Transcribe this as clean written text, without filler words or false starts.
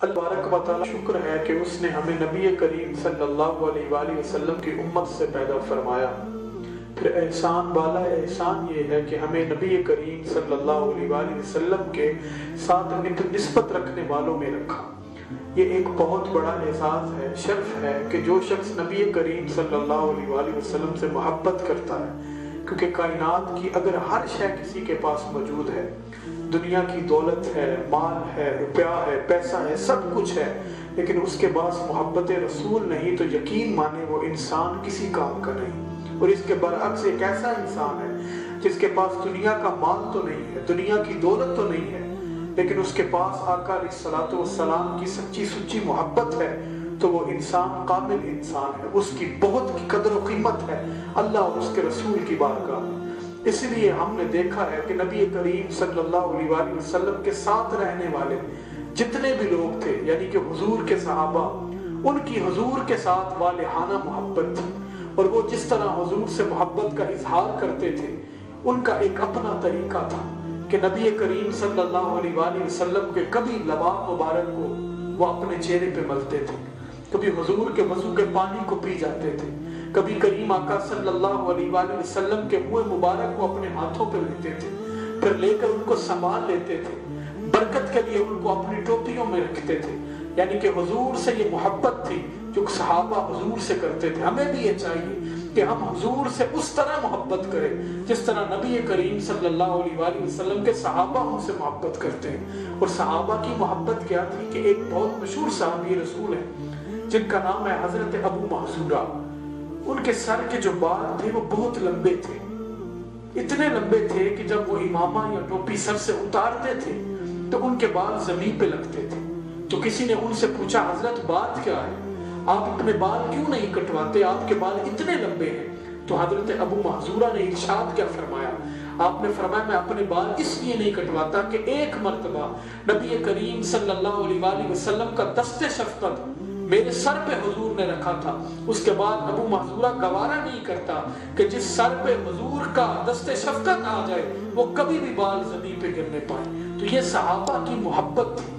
اللہ تبارک و تعالیٰ شکر ہے کہ اس نے ہمیں نبی کریم صلی اللہ علیہ وآلہ وسلم کی امت سے پیدا فرمایا۔ پھر احسان والا احسان یہ ہے کہ ہمیں نبی کریم صلی اللہ علیہ وآلہ وسلم کے ساتھ نسبت رکھنے والوں میں رکھا۔ یہ ایک بہت بڑا اعزاز ہے، شرف ہے کہ جو شخص نبی کریم صلی اللہ علیہ وآلہ وسلم سے محبت کرتا ہے، کیونکہ کائنات کی اگر ہر شے کسی کے پاس موجود ہے، دنیا کی دولت ہے، مال ہے، روپیہ ہے، پیسہ ہے، سب کچھ ہے، لیکن اس کے پاس محبت رسول نہیں تو یقین مانے وہ انسان کسی کام کا نہیں۔ اور اس کے برعکس ایک ایسا انسان ہے جس کے پاس دنیا کا مال تو نہیں ہے، دنیا کی دولت تو نہیں ہے، لیکن اس کے پاس آقا علیہ الصلوۃ والسلام کی سچی سچی محبت ہے، تو وہ انسان کامل انسان ہے، اس کی بہت کی قدر و قیمت ہے اللہ اور اس کے رسول کی بارگاہ میں۔ اس لیے ہم نے دیکھا ہے کہ نبی کریم صلی اللہ علیہ وآلہ وسلم کے ساتھ رہنے والے جتنے بھی لوگ تھے، یعنی کہ حضور کے صحابہ، ان کی حضور کے ساتھ والہانہ محبت تھی، اور وہ جس طرح حضور سے محبت کا اظہار کرتے تھے، ان کا ایک اپنا طریقہ تھا کہ نبی کریم صلی اللہ علیہ وآلہ وسلم کے کبھی لباس مبارک کو وہ اپنے چہرے پہ ملتے تھے، کبھی حضور کے وضو کے پانی کو پی جاتے تھے، کبھی کریم آقا صلی اللہ علیہ وآلہ وسلم کے منہ مبارک کو اپنے ہاتھوں پہ لیتے تھے، پھر لے کر ان کو سنبھال لیتے تھے، برکت کے لیے ان کو اپنی ٹوپیوں میں رکھتے تھے۔ یعنی کہ حضور سے یہ محبت تھی جو صحابہ حضور سے کرتے تھے۔ ہمیں بھی یہ چاہیے کہ ہم حضور سے اس طرح محبت کریں جس طرح نبی کریم صلی اللہ علیہ وآلہ وسلم کے صحابہ ان سے محبت کرتے ہیں۔ اور صحابہ کی محبت کیا تھی کہ ایک بہت مشہور صحابی رسول ہے جن کا نام ہے حضرت ابو محذورہ۔ ان کے سر کے جو بال تھے وہ بہت لمبے تھے، اتنے لمبے تھے کہ جب وہ امامہ یا ٹوپی سر سے اتارتے تھے تو ان کے بال زمین پہ لگتے تھے۔ تو کسی نے ان سے پوچھا حضرت بات کیا ہے، آپ اپنے بال کیوں نہیں کٹواتے، آپ کے بال اتنے لمبے ہیں؟ تو حضرت ابو محذورہ نے ارشاد کیا فرمایا، آپ نے فرمایا میں اپنے بال اس لیے نہیں کٹواتا کہ ایک مرتبہ نبی کریم صلی اللہ علیہ وآلہ وسلم کا دست شفقت میرے سر پہ حضور نے رکھا تھا، اس کے بعد ابو محذورہ گوارا نہیں کرتا کہ جس سر پہ حضور کا دست شفقت آ جائے وہ کبھی بھی بال زمین پہ گرنے پائے۔ تو یہ صحابہ کی محبت تھی۔